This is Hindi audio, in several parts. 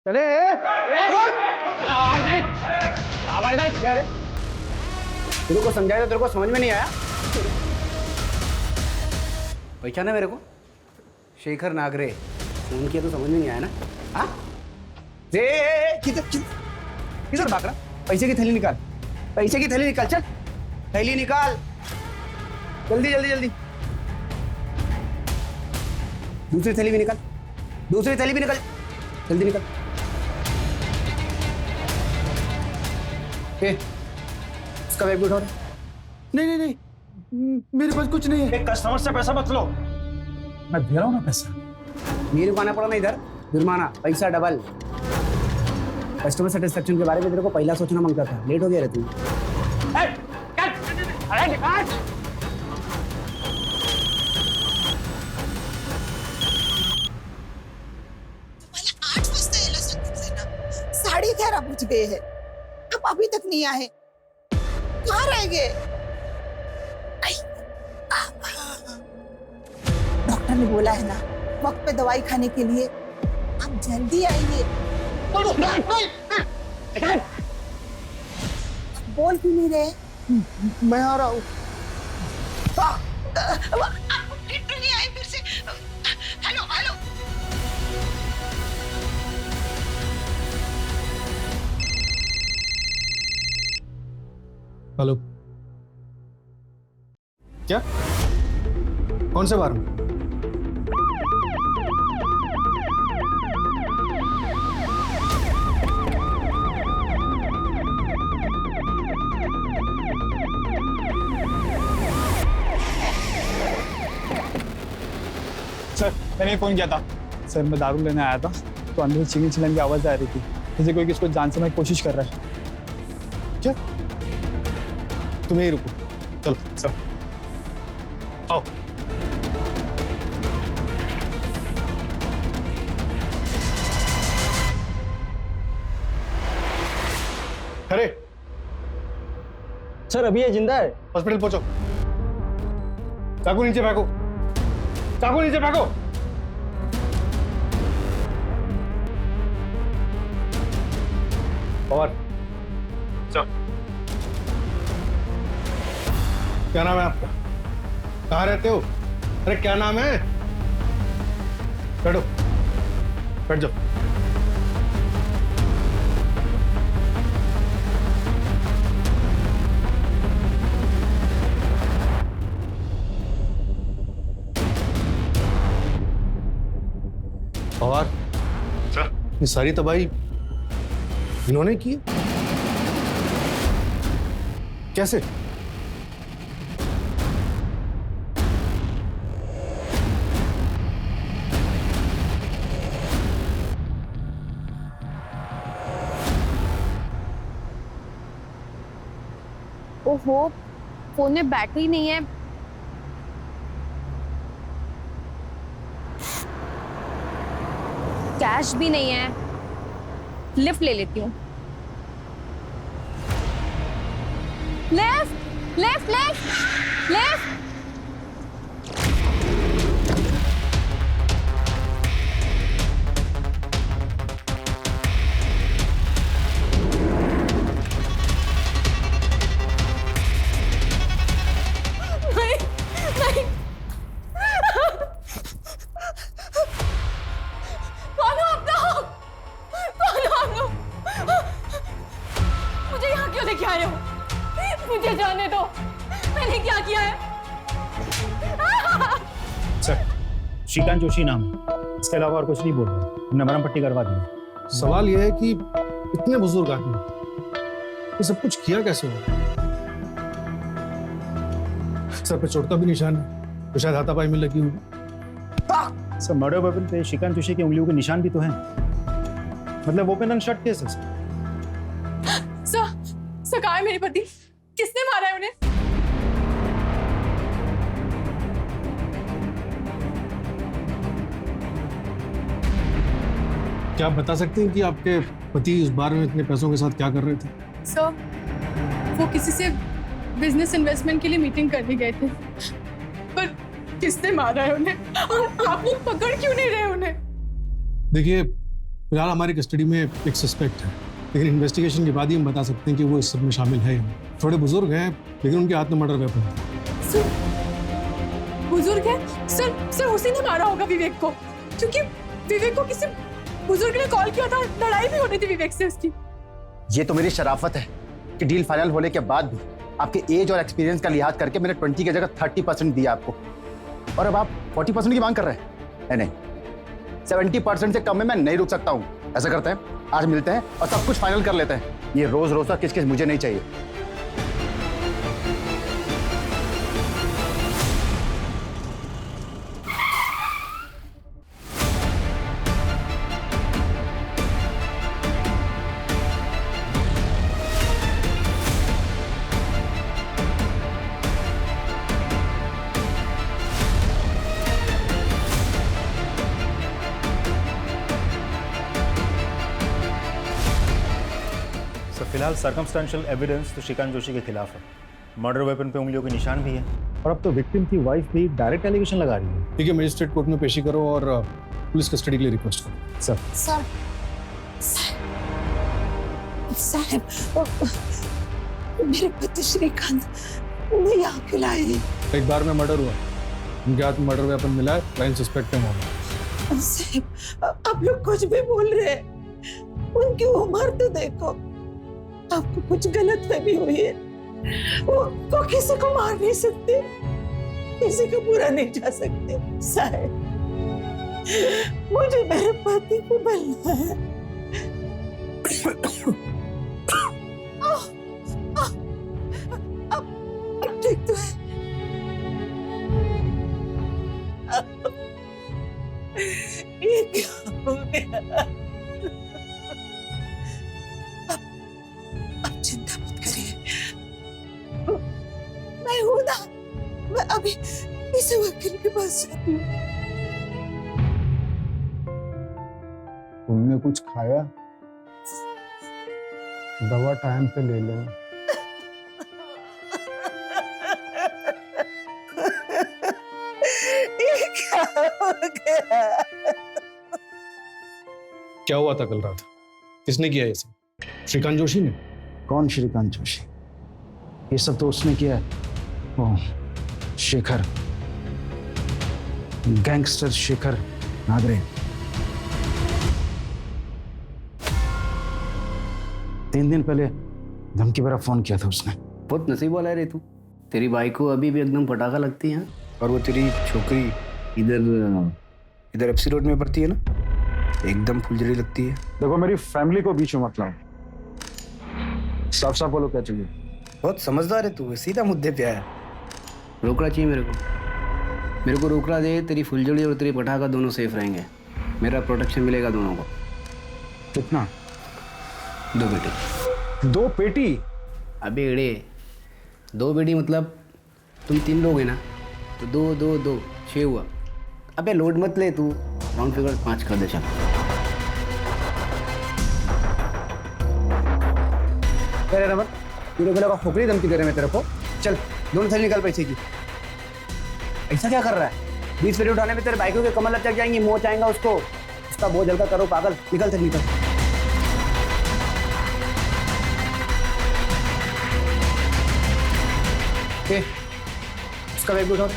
चले तेरे को समझाया तो तेरे को समझ में नहीं आया। पहचाना मेरे को? शेखर नागरे। फोन किया तो समझ में नहीं आया ना? हाँ किधर किधर भाग रहा? पैसे की थैली निकाल, पैसे की थैली निकाल, चल थैली निकाल जल्दी जल्दी जल्दी। दूसरी थैली भी निकाल, दूसरी थैली भी निकाल, जल्दी निकाल। इसका बैग भी उठा। नहीं नहीं नहीं, मेरे पास कुछ नहीं है। एक कस्टमर से पैसा मत लो, मैं दे रहा हूँ ना पैसा। मेरे को आना पड़ा ना इधर, जुर्माना पैसा डबल। कस्टमर सेटिस्फेक्शन के बारे में तेरे को पहला सोचना मांगता था, लेट हो गया रे तू। मला 8 वाजता यायला सांगितलंय ना, 11:30 बज गए हैं, अब अभी तक नहीं आए, कहाँ रह गए? डॉक्टर ने बोला है ना वक्त पे दवाई खाने के लिए, आप जल्दी आइए। बोल क्यों नहीं रहे? मैं आ रहा हूँ। फिर नहीं आए फिर से। हेलो हेलो, हेलो, क्या? कौन से बार में? सर मैंने फोन किया था। सर मैं दारू लेने आया था तो अंदर चिल्ली चिल्लाने की आवाज आ रही थी, जैसे कोई किसको जान से मैं कोशिश कर रहा है। क्या? तुम यहीं रुको, चलो सर आओ। अरे सर अभी ये जिंदा है। हॉस्पिटल पहुंचो। चाकू नीचे फेंको, चाकू नीचे फेंको। और सर क्या नाम है आपका? कहाँ रहते हो? अरे क्या नाम है? बैठो, बैठ जाओ। और सर ये सारी तबाही इन्होंने की? कैसे? ओहो, फोन में बैटरी नहीं है। कैश भी नहीं है, लिफ्ट ले लेती हूँ। Lift lift lift lift. नहीं नहीं, कौन हो आप लोग? कौन हो आप लोग? मुझे यहाँ क्यों लेके आए हो? मुझे जाने दो, मैंने क्या किया है? सर श्रीकांत जोशी नाम है, इसके अलावा और कुछ नहीं बोल रहा। हमने मरहम पट्टी करवा दी। सवाल यह है कि इतने बुजुर्ग आदमी ये सब कुछ किया कैसे हो? सर पे चोट का भी निशान है, तो शायद हाथापाई में लगी होगी। सर मर्डर वेपन पे श्रीकांत जोशी की उंगलियों के निशान भी तो हैं। मतलब ओपन एंड शट केस है सर। सर कहाँ है मेरे पति? किसने मारा है उन्हें? क्या आप बता सकते हैं कि आपके पति उस बार में इतने पैसों के साथ क्या कर रहे थे? सर वो किसी से बिजनेस इन्वेस्टमेंट के लिए मीटिंग करने गए थे, पर किसने मारा है उन्हें और आप लोग पकड़ क्यों नहीं रहे उन्हें? देखिए, फिलहाल हमारी कस्टडी में एक सस्पेक्ट है, लेकिन इन्वेस्टिगेशन के बाद ही हम बता सकते हैं कि वो इस सब में शामिल है या नहीं। थोड़े बुजुर्ग हैं, लेकिन उनके हाथ में मर्डर वेपन है। सर बुजुर्ग है सर उसी ने मारा होगा विवेक को, क्योंकि विवेक को किसी बुजुर्ग ने कॉल किया था, लड़ाई भी होनी थी विवेक से उसकी। ये तो मेरी शराफत है कि डील फाइनल होने के बाद भी आपके एज और एक्सपीरियंस का लिहाज करके मैंने 20 की जगह 30% दिया आपको, और अब आप 40% की मांग कर रहे हैं। नहीं 70% से कम में मैं नहीं रुक सकता हूं। ऐसा करते हैं, आज मिलते हैं और सब कुछ फाइनल कर लेते हैं। ये रोज रोज का किस मुझे नहीं चाहिए। फिलहाल सर्कमस्टेंशियल एविडेंस तो श्रीकांत जोशी के खिलाफ है। मर्डर वेपन पे उंगलियों के निशान भी है, और अब तो विक्टिम की वाइफ भी डायरेक्ट एलिगेशन लगा रही है। ठीक है, मजिस्ट्रेट कोर्ट में पेशी करो और पुलिस कस्टडी के लिए रिक्वेस्ट करो। सर साहब मेरे पति श्रीकांत उन्हें यहाँ क्यों लाए हैं? एक बार में मर्डर हुआ, उनके हाथ में मर्डर वेपन मिला है, प्राइम सस्पेक्ट है मामला। साहब आप लोग कुछ भी बोल रहे हैं, उनकी उम्र तो देखो। आपको कुछ गलत फहमी हुई है। वो किसी को मार नहीं सकते, किसी को बुरा नहीं जा सकते। साहब मुझे मेरे पति को मिलना है। अब ठीक तो है। ये क्या हो गया? अब चिंता मत करिए, मैं हूं ना। मैं अभी इस वकील के पास जाती हूँ। तुमने कुछ खाया? दवा टाइम पे ले लो। ये क्या हो गया? क्या हुआ था कल रात? किसने किया ये सब? श्रीकांत जोशी ने? कौन श्रीकांत जोशी? ये सब तो उसने किया है, वो शेखर, गैंगस्टर शेखर नागरे। 3 दिन पहले धमकी भरा फोन किया था उसने। बहुत नसीब वाला है रे तू। तेरी बाइक को अभी भी एकदम पटाखा लगती है। और वो तेरी छोकरी इधर एफसी रोड में पड़ती है ना, एकदम फुलझड़ी लगती है। देखो मेरी फैमिली को बीच में मत लाओ, साफ साफ बोलो क्या चाहिए। बहुत समझदार है तू, सीधा मुद्दे पे आया। रोकड़ा चाहिए मेरे को रोकड़ा दे, तेरी फुलझड़ी और तेरी पटाखा दोनों सेफ रहेंगे। मेरा प्रोटेक्शन मिलेगा दोनों को। कितना? 2 बेटी। 2 पेटी? अबे एड़े, 2 बेटी मतलब तुम 3 लोग हैं ना, तो 2 2 2 6 हुआ। अबे लोड मत ले तू, राउंड फिगर 5 कर दे। चल अरे रमन, तूने बोला खोपड़ी धमकी दे रहे मैं तेरे को। चल दोनों थैली निकाल पैसे की। ऐसा क्या कर रहा है? 20 पेटी उठाने में तेरे बाइकों के कमर लटक जाएंगी, मोच आएगा उसको। उसका बोझ हल्का करो पागल। निकल थैली निकल। उसका बैग उठाओ।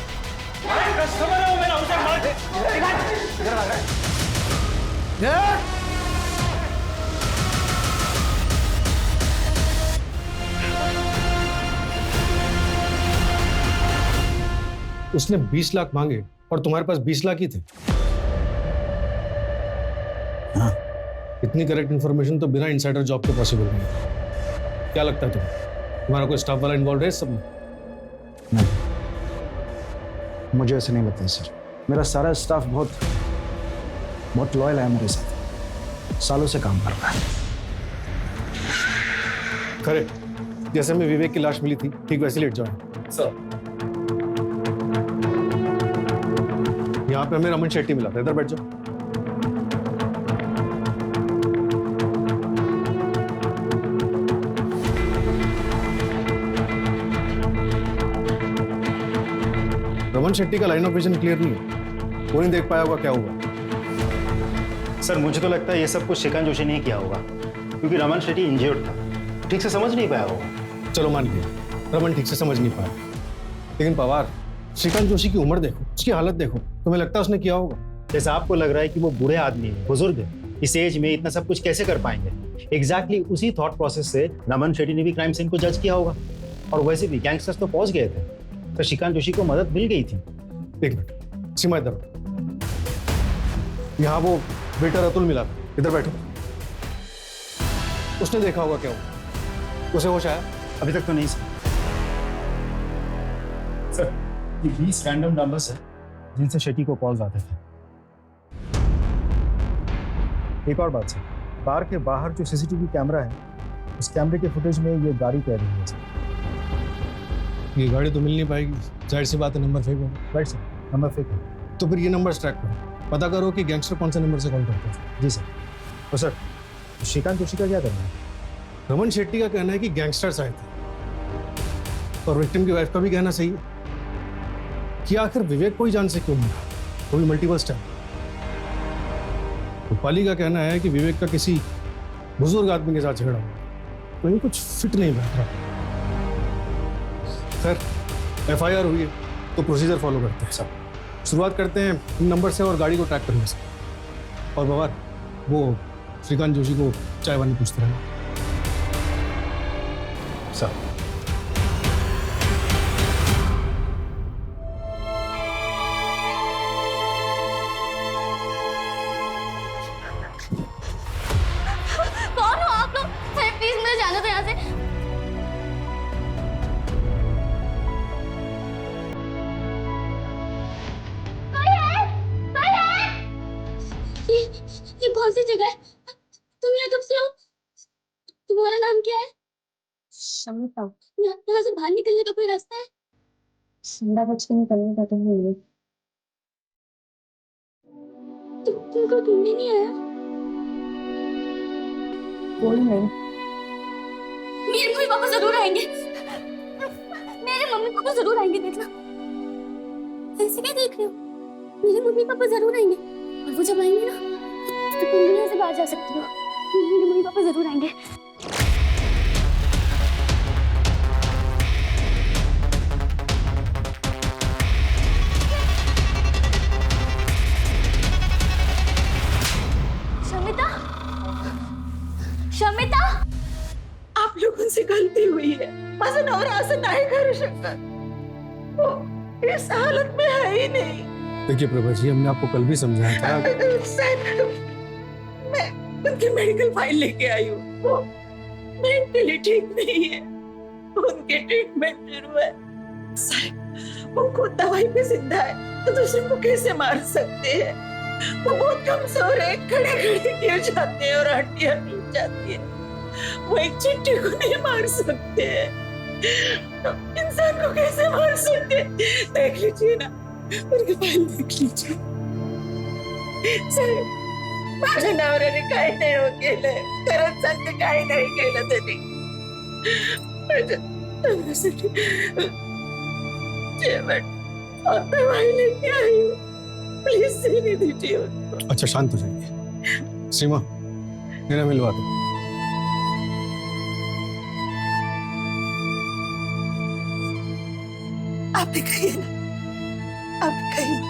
उसने 20 लाख मांगे और तुम्हारे पास 20 लाख ही थे। हाँ। इतनी करेक्ट इन्फॉर्मेशन तो बिना इनसाइडर जॉब के पॉसिबल नहीं है। क्या लगता है तुम्हारा कोई स्टाफ वाला इन्वॉल्व है इस सब में? नहीं, मुझे ऐसे नहीं लगता सर। मेरा सारा स्टाफ बहुत लॉयल है मेरे साथ, सालों से काम कर रहा है। खरे, जैसे में विवेक की लाश मिली थी ठीक वैसे लेट जाओ। सर यहाँ पे हमें रमन शेट्टी मिला था, इधर बैठ जाओ। रमन शेट्टी का लाइन ऑफ विजन क्लियर नहीं है, वो नहीं देख पाया होगा क्या हुआ। सर मुझे तो लगता है ये सब कुछ श्रीकांत जोशी ने ही किया होगा, क्योंकि रमन शेट्टी इंजर्ड था, ठीक से समझ नहीं पाया होगा। चलो मान लिया रमन ठीक से समझ नहीं पाया, लेकिन पवार श्रीकांत जोशी की उम्र देखो, उसकी हालत देखो, तुम्हें लगता है उसने किया होगा? जैसा आपको लग रहा है कि वो बूढ़े आदमी है, बुजुर्ग है, इस एज में इतना सब कुछ कैसे कर पाएंगे, एग्जैक्टली उसी थॉट प्रोसेस से रमन शेट्टी ने भी क्राइम सीन को जज किया होगा। और वैसे भी गैंगस्टर्स तो पहुंच गए थे, तो श्रीकांत जोशी को मदद मिल गई थी। एक मिनट, सीमा इधर आओ। यहाँ वो वेटर अतुल मिला था, इधर बैठो। उसने देखा होगा क्या हुआ? उसे होश आया? अभी तक तो नहीं सर। ये 20 रैंडम नंबर्स है जिनसे शेट्टी को कॉल्स आते थे। एक और बात सर, बार के बाहर जो सीसीटीवी कैमरा है, उस कैमरे के फुटेज में ये गाड़ी तैर रही है सर। ये गाड़ी तो मिल नहीं पाएगी, जाहिर सी बात है, नंबर फेक होगा। राइट सर, नंबर फेक है। तो फिर ये नंबर ट्रैक करो, पता करो कि गैंगस्टर कौन से नंबर से कॉल करते हैं। जी सर। तो सर श्रीकांत जोशी का क्या करना है? रमन शेट्टी का कहना है कि गैंगस्टर्स आए थे, और विक्टिम की वाइफ का भी कहना सही है कि आखिर विवेक को ही जान से क्यों मिला, वो भी मल्टीपल स्टैप। रूपाली का कहना है कि विवेक का किसी बुजुर्ग आदमी के साथ झगड़ा हुआ, तो ये कुछ फिट नहीं बैठ रहा। खैर एफआईआर हुई है तो प्रोसीजर फॉलो करते हैं सब। शुरुआत करते हैं इन नंबर से और गाड़ी को ट्रैक करने से। और बवार, वो श्रीकांत जोशी को चाय वानी पूछते रहना सर। कौन हो आप लोग? प्लीज मुझे जाने दो यहाँ से। ये कौन सी जगह है? तुम यहाँ कब से हो? तुम्हारा नाम क्या है? शमिता। यहाँ से बाहर निकलने का कोई रास्ता है? संडा बच के निकलने का तो नहीं है। तुमको ढूंढने नहीं आया? कोई नहीं। मेरे मम्मी पापा जरूर आएंगे। मेरे मम्मी पापा जरूर आएंगे, देखना। ऐसे क्या देख रहे हो? मेरे मम्मी पापा जरूर आएंगे, और वो जब आएंगे ना, तो तुम भी यहाँ से बाहर जा सकती हो। मेरे मम्मी पापा जरूर आएंगे। शमिता, शमिता, आप लोगों से गलती हुई है। माझा नवरा असं नाही करू शकत, वो इस हालत में है ही नहीं। देखिए प्रभा जी, हमने आपको कल भी समझाया था। साहब, मैं उनकी मेडिकल फाइल लेके आई हूँ। वो मेंटली ठीक नहीं है, उनके ट्रीटमेंट शुरू है। साहब, वो खुद दवाई पे जिंदा है तो दूसरे को कैसे मार सकते हैं? वो बहुत कमजोर है, खड़े खड़े गिर जाते हैं और हड्डियां टूट जाती है। वो एक चिट्ठी को नहीं मार सकते हैं, इंसान को कैसे मार सकते हैं? देख लीजिए ना, उनकी फाइल देख लीजिए। साहेब, माझ्या नवऱ्याने काही नाही हो केलंय, खरंच सांगते काही नाही केलं त्यांनी। माझ्या नवऱ्यासाठी जेवण और दवाई लेके आई हूँ, प्लीज सीने दीजिए उनको। अच्छा शांत हो जाइए। सीमा, मेरा मिलवा दो। आप भी कहिए ना, आप कहिए।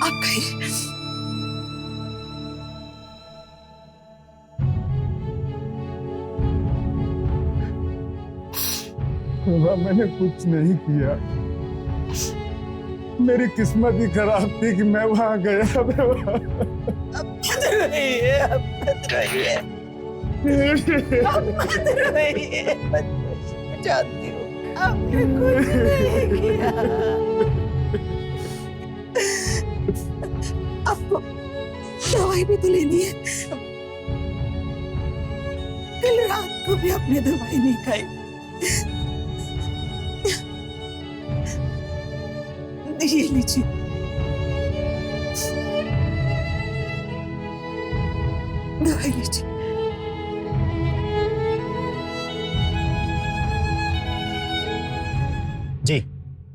आप कहिए। मैंने कुछ नहीं किया, मेरी किस्मत ही खराब थी कि मैं वहां गया। अब मत रोइए, अब मत रोइए, अब मत रोइए, मत रोइए। मैं जानती हूँ आपने कुछ नहीं किया। आपको दवाई भी तो लेनी है। कल रात को भी आपने दवाई नहीं खाई। ये लीजिए, दवाई लीजिए।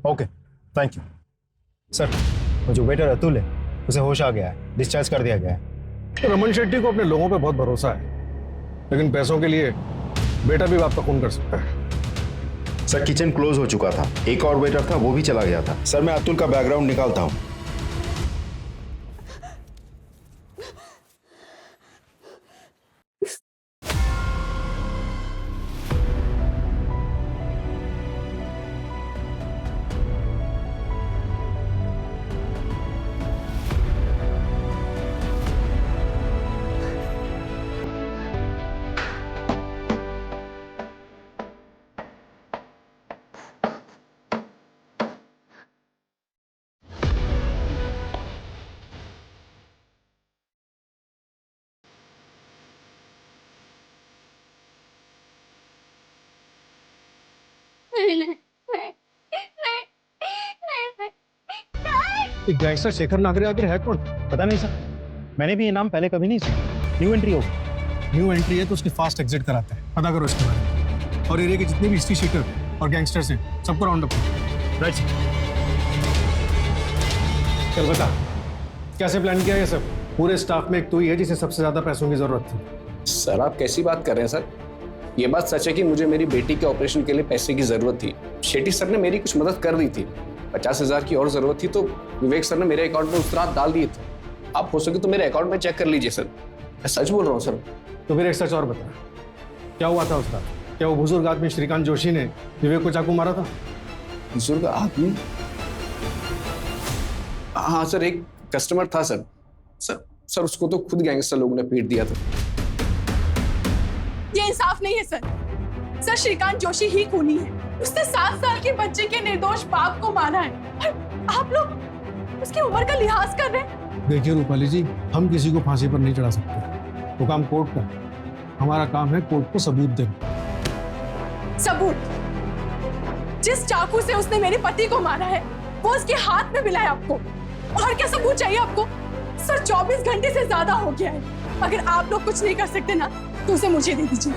Okay, thank you sir. वो जो वेटर अतुल है उसे होश आ गया है, डिस्चार्ज कर दिया गया है। रमन शेट्टी को अपने लोगों पे बहुत भरोसा है, लेकिन पैसों के लिए बेटा भी बाप का खून कर सकता है। सर किचन क्लोज हो चुका था, एक और वेटर था वो भी चला गया था। सर मैं अतुल का बैकग्राउंड निकालता हूँ। ये गैंगस्टर शेखर नागरे आखिर है कौन? पता नहीं सर, मैंने भी ये नाम पहले कभी नहीं सुना। न्यू एंट्री होगा। न्यू एंट्री है तो उसके फास्ट एग्जिट कराते हैं, पता करो इसके बारे में। और एरिया के जितने भी हिस्ट्री शीटर और गैंगस्टर्स हैं सबको राउंड अप करो। Right sir. चल बता, कैसे प्लान किया ये सब? पूरे स्टाफ में एक तो ही है जिसे सबसे ज्यादा पैसों की जरूरत थी। सर आप कैसी बात कर रहे हैं सर? ये बात सच है कि मुझे मेरी बेटी के ऑपरेशन के लिए पैसे की जरूरत थी। शेट्टी सर ने मेरी कुछ मदद कर दी थी। 50,000 की और जरूरत थी तो विवेक सर ने मेरे अकाउंट में उस रात डाल दिए थे। आप हो सके तो मेरे अकाउंट में चेक कर लीजिए सर, मैं सच बोल रहा हूँ सर। तो फिर एक सच और बता, क्या हुआ था उस रात? क्या वो बुजुर्ग आदमी श्रीकांत जोशी ने विवेक को चाकू मारा था? बुजुर्ग आदमी? हाँ सर, एक कस्टमर था सर। सर उसको तो खुद गैंगस्टर लोगों ने पीट दिया था। ये इंसाफ नहीं है सर। सर श्रीकांत जोशी ही खूनी है। उसने 7 साल के बच्चे के निर्दोष बाप को मारा है और आप लोग उसकी उम्र का लिहाज कर रहे हैं। देखिए रूपाली जी, हम किसी को फांसी पर नहीं चढ़ा सकते, वो काम कोर्ट का। हमारा काम है कोर्ट को सबूत देना। सबूत? जिस चाकू से उसने मेरे पति को मारा है वो उसके हाथ में मिला है आपको, और क्या सबूत चाहिए आपको? सर 24 घंटे से ज्यादा हो गया है। अगर आप लोग कुछ नहीं कर सकते ना तो उसे मुझे दे दीजिए,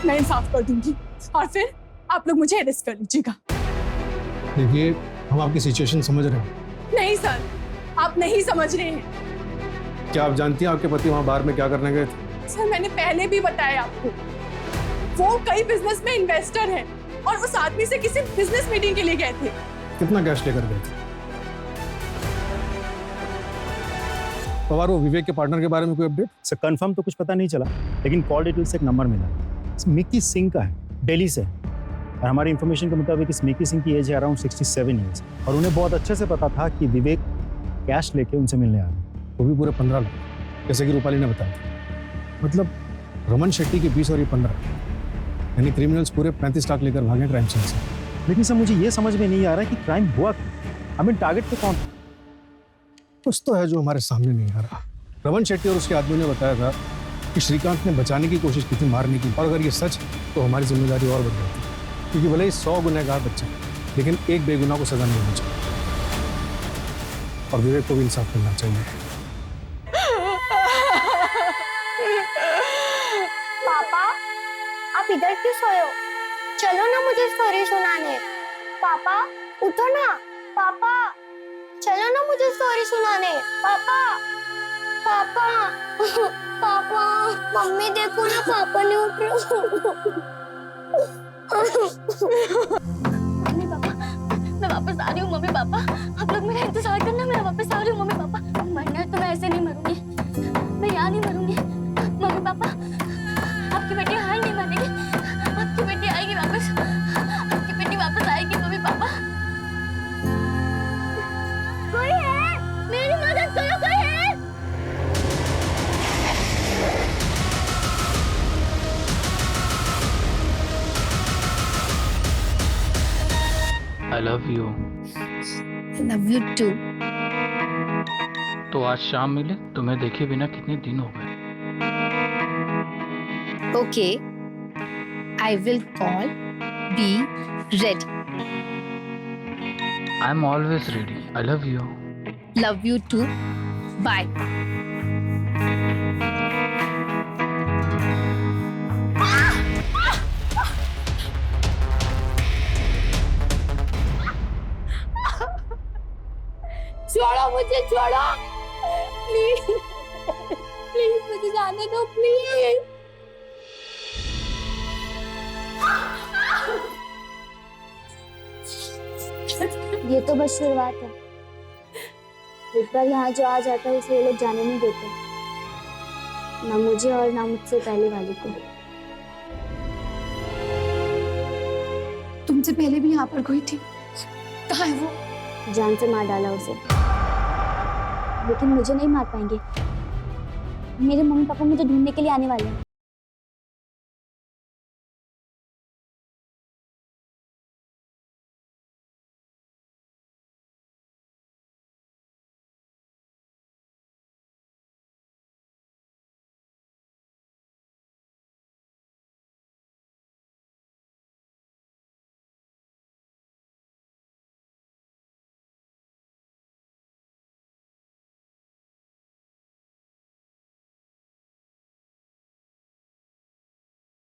मैं इंसाफ कर दूंगी और फिर आप लोग मुझे अरेस्ट कर लीजिएगा। देखिए हम आपकी सिचुएशन समझ रहे हैं। नहीं सर, आप नहीं समझ रहे हैं। क्या आप जानती हैं आपके पति वहाँ बाहर में क्या करने गए थे? सर मैंने पहले भी बताया आपको, वो कई बिजनेस में इन्वेस्टर हैं और उस आदमी से किसी बिजनेस मीटिंग के लिए गए थे। कितना कैश लेकर गए थे? पवार, वो विवेक के पार्टनर के बारे में कोई अपडेट? सर कंफर्म तो कुछ पता नहीं चला, लेकिन कॉल डिटेल से एक नंबर मिला। मिक्की सिंह का है, दिल्ली से। और हमारी इन्फॉर्मेशन के मुताबिक इस मिक्की सिंह की एज है अराउंड 67 ईयर्स, और उन्हें बहुत अच्छे से पता था कि विवेक कैश लेके उनसे मिलने आ रहे हैं। वो भी पूरे 15 लाख, जैसे कि रूपाली ने बताया। मतलब रमन शेट्टी के 20 और ये 15, यानी क्रिमिनल्स पूरे 35 लाख लेकर भागे क्राइम सीन से। लेकिन सर मुझे ये समझ में नहीं आ रहा कि क्राइम हुआ क्यों? हमें टारगेट पे कौन? कुछ तो है जो हमारे सामने नहीं आ रहा। रमन शेट्टी और उसके आदमी ने बताया था कि श्रीकांत ने बचाने की कोशिश की थी, मारने की। और अगर ये सच तो हमारी जिम्मेदारी और बढ़ जाती, क्योंकि भले ही 100 गुनहगार बच्चे, लेकिन एक बेगुनाह को सजा नहीं होनी चाहिए। और विवेक को भी इंसाफ मिलना चाहिए। पापा, आप इधर क्यों सोए हो? चलो ना मुझे स्टोरी सुनाने। पापा उठो ना। पापा चलो ना मुझे स्टोरी सुनाने। पापा पापा पापा, मम्मी देखो ना, पापा नहीं उठ रहे। मम्मी पापा, मैं वापस आ रही हूँ। मम्मी पापा आप लोग मेरा इंतजार करना, मैं वापस आ रही हूँ। मम्मी पापा मरना है तो मैं ऐसे नहीं मरूंगी, मैं यहाँ नहीं मरूंगी। मम्मी पापा आपकी बेटी हार नहीं मानेगी, आपकी बेटी आएगी वापस, आपकी बेटी वापस आएगी। मम्मी पापा कोई है, मेरी मदद करो, कोई है? I love you. Love you too. तो आज शाम मिले, तुम्हें देखे बिना कितने दिन हो गए। Okay, I will call, be ready. I'm always ready. I love you. Love you too, bye. मुझे छोड़ो प्लीज प्लीज मुझे जाने दो प्लीज। ये तो बस शुरुआत है। एक बार यहाँ जो आ जाता है उसे ये लोग जाने नहीं देते, ना मुझे और ना मुझसे पहले वाले को। तुमसे पहले भी यहाँ पर कोई थी, कहाँ है वो? जान से मार डाला उसे, लेकिन मुझे नहीं मार पाएंगे। मेरे मम्मी पापा मुझे ढूंढने के लिए आने वाले हैं।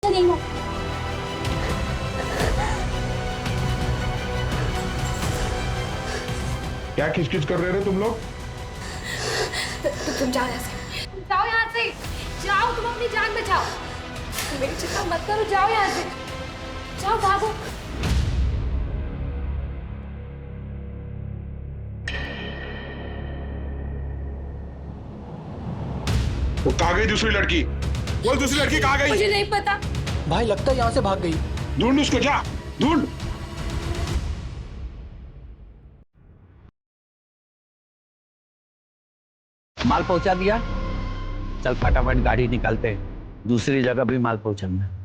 नहीं हो। क्या खिचखिच कर रहे थे तुम लोग? तुम जाओ यहाँ से, जाओ यहाँ से, जाओ, तुम अपनी जान बचाओ। मेरी चिंता मत करो, जाओ यहाँ से, जाओ, भागो। वो कहाँ गई दूसरी लड़की? बोल, दूसरी लड़की कहाँ गई? मुझे नहीं पता भाई, लगता है यहाँ से भाग गई। ढूंढ उसको, जा ढूंढ। माल पहुंचा दिया? चल फटाफट गाड़ी निकालते हैं, दूसरी जगह भी माल पहुंचाना है।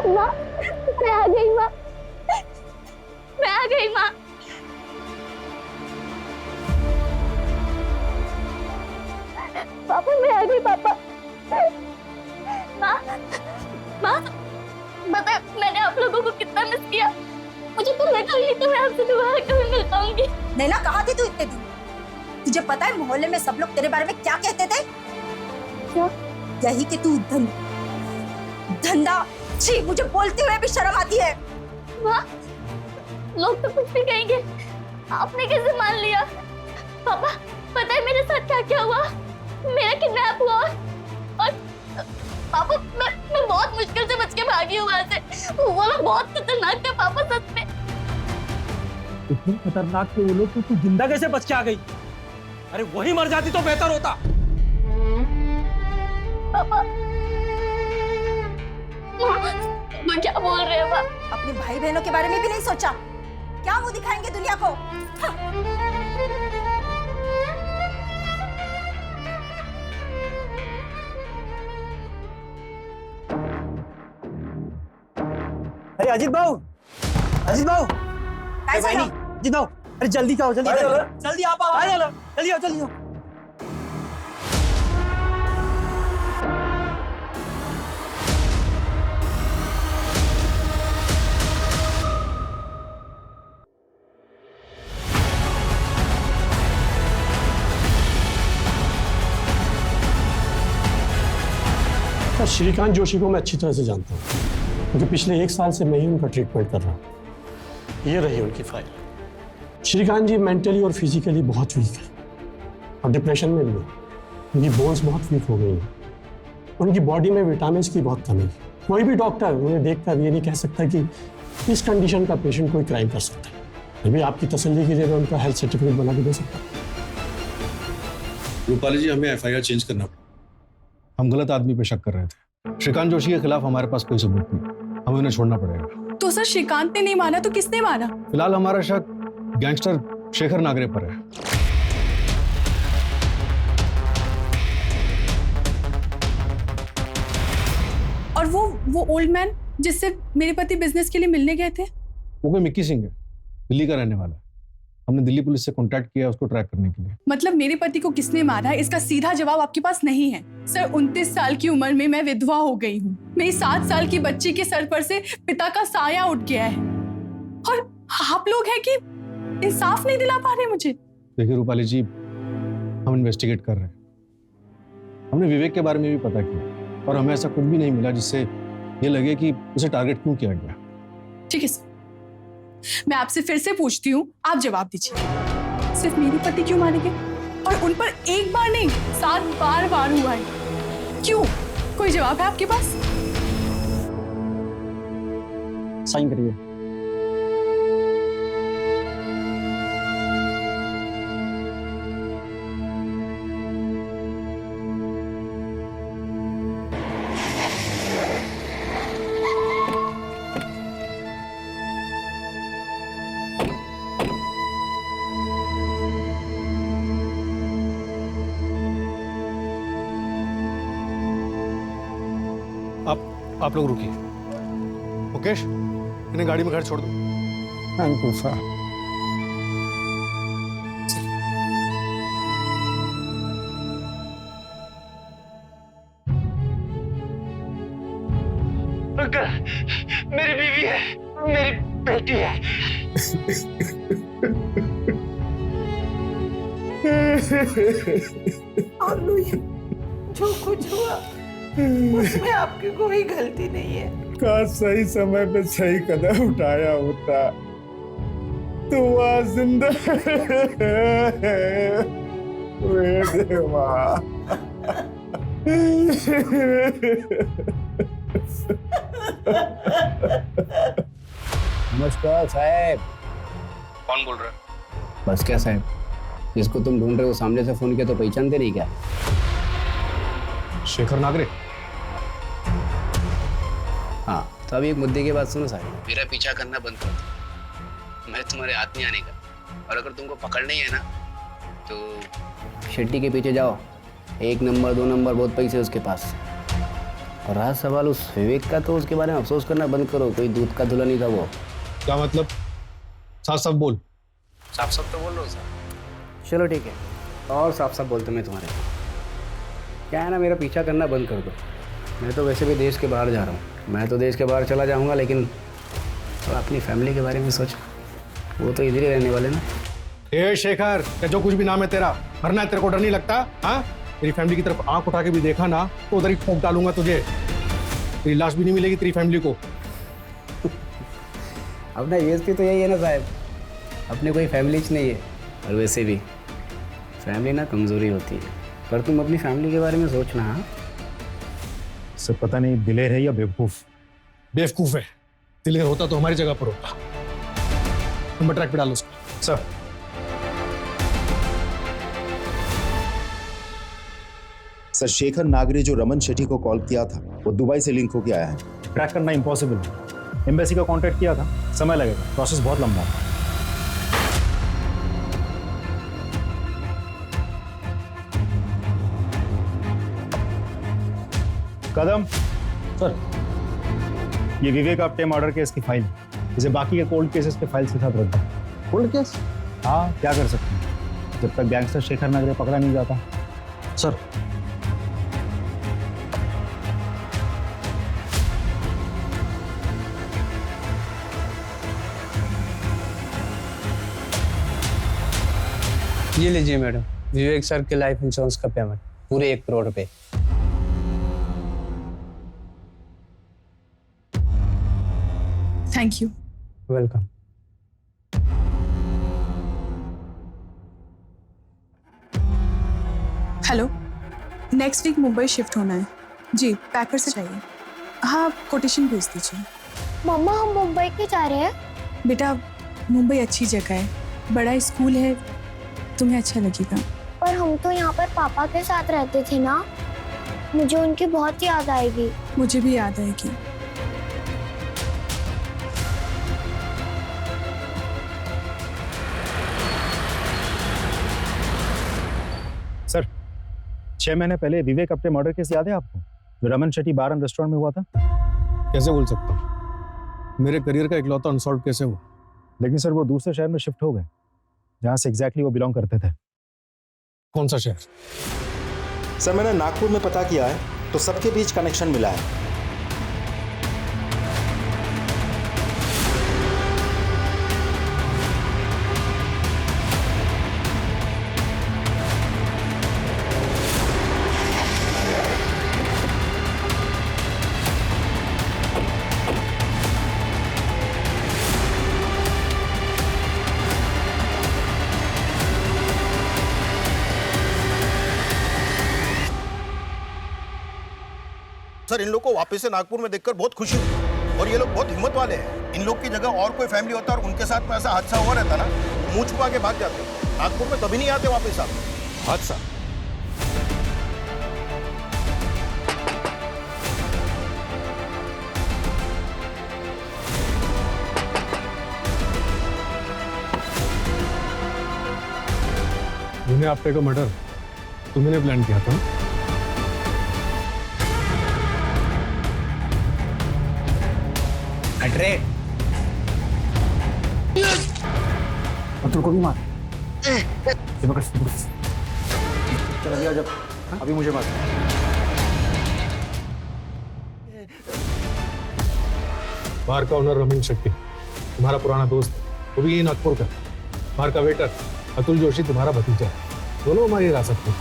माँ, मैं आ गई माँ, मैं आ गई माँ। पापा, मैं आ गई पापा। माँ, माँ, पता मैंने आप लोगों को कितना मिस किया। मुझे तो लगा ही तो मैं आपसे दोबारा कभी मिल पाऊंगी। नैना, कहाँ थी तू इतने दिन? तुझे पता है मोहल्ले में सब लोग तेरे बारे में क्या कहते थे? क्या? यही कि तू धंधा। छी, मुझे बोलते हुए भी शर्म आती है। माँ, लोग तो कुछ भी कहेंगे, आपने कैसे मान लिया? पापा, पता है मेरे साथ क्या क्या हुआ? मेरा किडनैप हुआ और पापा मैं बहुत मुश्किल से बच के भागी हूँ वहाँ से। वो लोग बहुत खतरनाक थे पापा, सच में। इतने खतरनाक थे वो लोग तो तू जिंदा कैसे बच के आ गई? अरे वही मर जाती तो बेहतर होता। पापा, मैं क्या बोल रहे हैं? अपने भाई बहनों के बारे में भी नहीं सोचा? क्या मुंह दिखाएंगे दुनिया को? अरे अजीत भाऊ, अजीत भाऊ, कैसा है? अजीत भाऊ, अरे जल्दी आओ, जल्दी जल्दी आप आओ, जल्दी आओ, जल्दी आओ। श्रीकांत जोशी को मैं अच्छी तरह से जानता हूँ, क्योंकि पिछले 1 साल से मैं ही उनका ट्रीटमेंट कर रहा हूँ। ये रही उनकी फाइल। श्रीकांत जी मेंटली और फिजिकली बहुत वीक है और डिप्रेशन में भी है। उनकी बोन्स बहुत वीक हो गई हैं। उनकी बॉडी में विटामिन की बहुत कमी है। कोई भी डॉक्टर उन्हें देखकर ये नहीं कह सकता कि इस कंडीशन का पेशेंट कोई क्राइम कर सकता है। अभी आपकी तसल्ली के लिए मैं उनका हेल्थ सर्टिफिकेट बना के दे सकता हूँ। रूपाली जी, हमें एफआईआर चेंज करना पड़ा। हम गलत आदमी पे शक कर रहे थे। श्रीकांत जोशी के खिलाफ हमारे पास कोई सबूत नहीं, हमें उन्हें छोड़ना पड़ेगा। तो सर श्रीकांत ने नहीं माना तो किसने माना? फिलहाल हमारा शक गैंगस्टर शेखर नागरे पर है। और वो ओल्ड मैन जिससे मेरे पति बिजनेस के लिए मिलने गए थे? वो कोई मिक्की सिंह है, दिल्ली का रहने वाला है। हमने दिल्ली पुलिस से कांटेक्ट किया उसको ट्रैक करने के लिए। मतलब मेरे पति को किसने मारा है इसका सीधा जवाब आपके पास नहीं है? सर 29 साल की उम्र में मैं विधवा हो गई हूँ। मेरी 7 साल की बच्ची के सर पर से पिता का साया उठ गया है और आप लोग हैं कि इंसाफ नहीं दिला पा रहे मुझे। देखिए रूपाली जी, हम इन्वेस्टिगेट कर रहे हैं। हमने विवेक के बारे में भी पता किया और हमें ऐसा कुछ भी नहीं मिला जिससे ये लगे कि उसे टारगेट क्यों किया गया। ठीक है सर, मैं आपसे फिर से पूछती हूँ, आप जवाब दीजिए। सिर्फ मेरे पति क्यों मारे गए? और उन पर एक बार नहीं 7 बार वार हुआ है। क्यों? कोई जवाब है आपके पास? साइन करिए। आप लोग रुकिए। मुकेश, इन्हें गाड़ी में घर छोड़ दो। Thank you sir. मेरी बीवी है, मेरी बेटी है। आलू, जो कुछ हुआ उसमें आपकी कोई गलती नहीं है। काश सही समय पे सही कदम उठाया होता तो वह जिंदा। नमस्कार साहब। कौन बोल रहा है? बस क्या साहब, जिसको तुम ढूंढ रहे हो सामने से फोन किया तो पहचानते नहीं क्या? शेखर नागरे। हाँ, तो अभी एक मुद्दे की बात सुनो साहब। मेरा पीछा करना बंद कर दो, मैं तुम्हारे हाथ नहीं आने का। और अगर तुमको पकड़ना ही है ना तो शेट्टी के पीछे जाओ। 1 नंबर 2 नंबर बहुत पैसे उसके पास। और रहा सवाल उस विवेक का, तो उसके बारे में अफसोस करना बंद करो। कोई दूध का धुला नहीं था वो। क्या मतलब? साफ साफ बोल। साफ साफ तो बोल रहा हूँ सर। चलो ठीक है, और साफ साफ बोलते मैं तुम्हारे। क्या है ना, मेरा पीछा करना बंद कर दो। मैं तो वैसे भी देश के बाहर जा रहा हूँ। मैं तो देश के बाहर चला जाऊँगा, लेकिन तो अपनी फैमिली के बारे में सोच। वो तो इधर ही रहने वाले ना। ए शेखर, क्या जो कुछ भी नाम है तेरा, मरना है तेरे को? डर नहीं लगता? हाँ, तेरी फैमिली की तरफ आंख उठा के भी देखा ना तो उधर ही ठोक डालूंगा तुझे। तेरी लाश भी नहीं मिलेगी तेरी फैमिली को। अपना यूएसपी तो यही है ना साहब, अपने कोई फैमिली नहीं है। और वैसे भी फैमिली ना कमजोरी होती है, पर तुम अपनी फैमिली के बारे में सोचना। हाँ, सर पता नहीं दिलेर है या बेवकूफ। बेवकूफ है। दिलेर होता तो हमारी जगह पर होता। नंबर ट्रैक पे डालो उसको। सर सर, शेखर नागरे जो रमन शेट्टी को कॉल किया था वो दुबई से लिंक होके आया है। ट्रैक करना इम्पॉसिबल है। एम्बेसी का कांटेक्ट किया था, समय लगेगा, प्रोसेस बहुत लंबा है। कदम सर, ये विवेक आपटे मर्डर केस की फाइल, इसे बाकी के कोल्ड केसेस के फाइल के साथ रख दो। Cold case? हाँ, क्या कर सकते हैं जब तक गैंगस्टर शेखर नागरे पकड़ा नहीं जाता। सर, ये लीजिए मैडम, विवेक सर के लाइफ इंश्योरेंस का पेमेंट, पूरे 1 करोड़ रुपए। Thank you. Welcome. Hello, next week Mumbai shift होना है जी। पैकर से चाहिए। हाँ, कोटेशन भेज दीजिए। मम्मा हम मुंबई क्यों जा रहे हैं? बेटा मुंबई अच्छी जगह है, बड़ा स्कूल है, तुम्हें अच्छा लगेगा। पर हम तो यहाँ पर पापा के साथ रहते थे ना, मुझे उनकी बहुत याद आएगी। मुझे भी याद आएगी। सर 6 महीने पहले विवेक अपने मर्डर केस याद है आपको, जो रमन शेट्टी बार एंड रेस्टोरेंट में हुआ था? कैसे बोल सकता हूँ, मेरे करियर का इकलौता अनसॉल्व कैसे हुआ? लेकिन सर वो दूसरे शहर में शिफ्ट हो गए जहां से एग्जैक्टली वो बिलोंग करते थे। कौन सा शहर? सर मैंने नागपुर में पता किया है तो सबके बीच कनेक्शन मिला है। सर इन लोग को वापस से नागपुर में देखकर बहुत खुशी हुई और ये लोग बहुत हिम्मत वाले हैं। इन लोग की जगह और कोई फैमिली होता और उनके साथ में ऐसा हादसा हुआ रहता ना, मुंह छुपा के भाग जाते। नागपुर में कभी नहीं आते वापस आप। हादसा विनय आपटे का मर्डर तुमने प्लान किया था? अटरे अतुल को भी मार। चल अभी आ जा, अभी मुझे मार। बार का ओनर रमन शेट्टी तुम्हारा पुराना दोस्त, वो भी यही नागपुर का। बार का वेटर अतुल जोशी तुम्हारा भतीजा है, दोनों हमारी हिरासत में।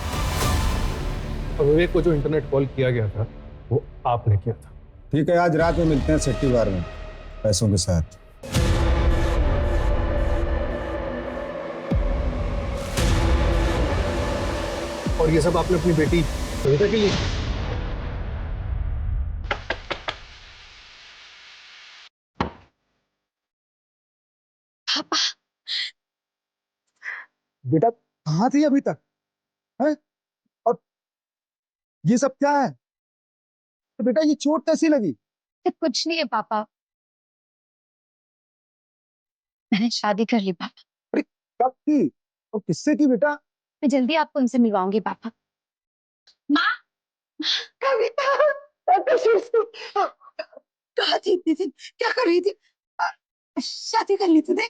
और विवेक को जो इंटरनेट कॉल किया गया था वो आपने किया था। ठीक है, आज रात में मिलते हैं शेट्टी बार में पैसों के साथ। और ये सब आपने अपनी बेटी कविता के लिए? पापा बेटा कहाँ थी अभी तक है? और ये सब क्या है? तो बेटा ये चोट कैसी लगी? कुछ नहीं है पापा, मैंने शादी कर ली पापा। अरे कब की और किससे की बेटा? मैं जल्दी आपको उनसे मिलवाऊंगी पापा। माँ, कविता कहाँ थी इतने दिन, क्या कर रही थी? शादी कर ली तूने?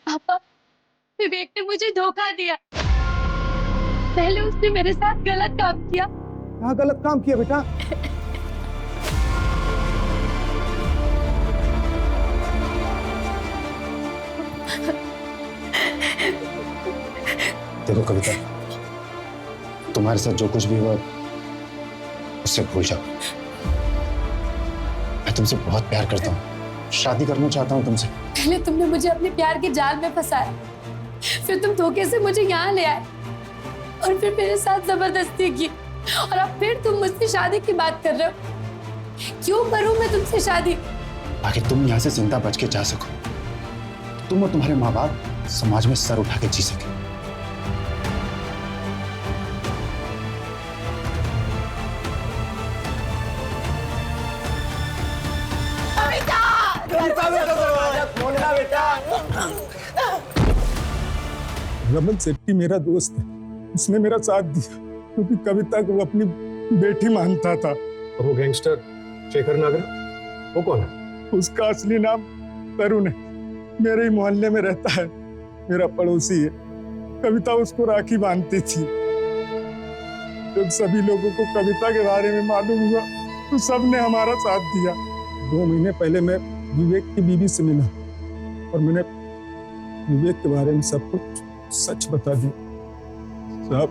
पापा विवेक ने मुझे धोखा दिया। पहले उसने मेरे साथ गलत काम किया। क्या गलत काम किया बेटा? देखो कविता, तुम्हारे साथ जो कुछ भी हुआ उससे भूल जाओ। मैं तुमसे बहुत प्यार करता हूँ, शादी करना चाहता हूँ तुमसे। पहले तुमने मुझे अपने प्यार के जाल में फंसाया, फिर तुम धोखे से मुझे यहाँ ले आए और फिर मेरे साथ जबरदस्ती की, और अब फिर तुम मुझसे शादी की बात कर रहे हो। क्यों करूं मैं तुमसे शादी? ताकि तुम यहाँ से जिंदा बच के जा सको, तुम और तुम्हारे माँ बाप समाज में सर उठा के जी सके। रमन शेट्टी मेरा दोस्त है, उसने मेरा साथ दिया क्योंकि कविता को अपनी बेटी मानता था। और वो गैंगस्टर शेखर नागरा, वो कौन है? उसका असली नाम तरुण है, मेरे ही मोहल्ले में रहता है, मेरा पड़ोसी है। कविता उसको राखी बांधती थी। जब सभी लोगों को कविता के बारे में मालूम हुआ तो सबने हमारा साथ दिया। 2 महीने पहले मैं विवेक की बीवी से मिला और मैंने विवेक के बारे में सब कुछ सच बता दिया। साहब,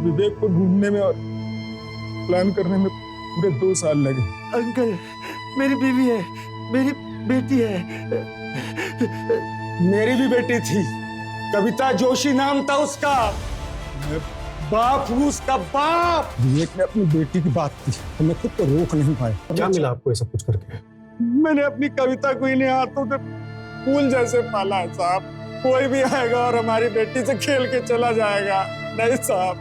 विवेक को ढूंढने में और प्लान करने में पूरे 2 साल लगे। अंकल, मेरी बीवी है, मेरी बेटी है। मेरी भी बेटी थी, कविता जोशी नाम था उसका। मैं बाप हूँ उसका बाप। विवेक ने अपनी बेटी की बात की, तो मैं खुद को रोक नहीं पाया। क्या मिला आपको ये सब कुछ करके? मैंने अपनी कविता को इन्हें हाथों से फूल जैसे पाला है साहब। कोई भी आएगा और हमारी बेटी से खेल के चला जाएगा। नहीं साहब,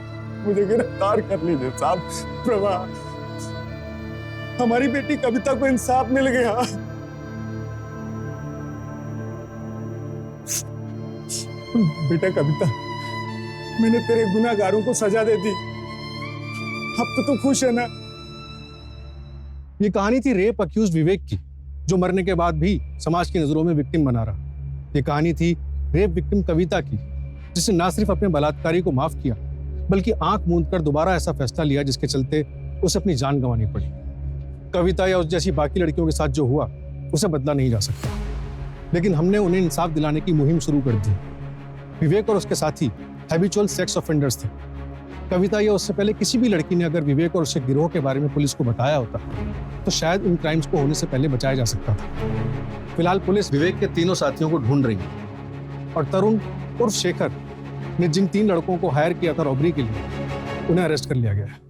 मुझे गिरफ्तार कर लीजिए साहब। प्रभा, हमारी बेटी कविता को इंसाफ मिल गया। बेटा कविता, मैंने तेरे गुनाहगारों को सजा दे दी। अब तो तू खुश है ना? ये कहानी थी रेप अक्यूज विवेक की, जो मरने के बाद भी समाज की नजरों में विक्टिम बना रहा। ये कहानी थी रेप विक्टिम कविता की, जिसने ना सिर्फ अपने बलात्कारी को माफ किया, बल्कि आंख मूंद कर दोबारा ऐसा फैसला लिया जिसके चलते उसे अपनी जान गंवानी पड़ी। कविता या उस जैसी बाकी लड़कियों के साथ जो हुआ, उसे बदला नहीं जा सकता, लेकिन हमने उन्हें इंसाफ दिलाने की मुहिम शुरू कर दी। विवेक और उसके साथी हैबिचुअल सेक्स ऑफेंडर्स थे। कविता या उससे पहले किसी भी लड़की ने अगर विवेक और उसके गिरोह के बारे में पुलिस को बताया होता, तो शायद इन क्राइम्स को होने से पहले बचाया जा सकता था। फिलहाल पुलिस विवेक के तीनों साथियों को ढूंढ रही है, और तरुण उर्फ शेखर ने जिन 3 लड़कों को हायर किया था रॉबरी के लिए, उन्हें अरेस्ट कर लिया गया है।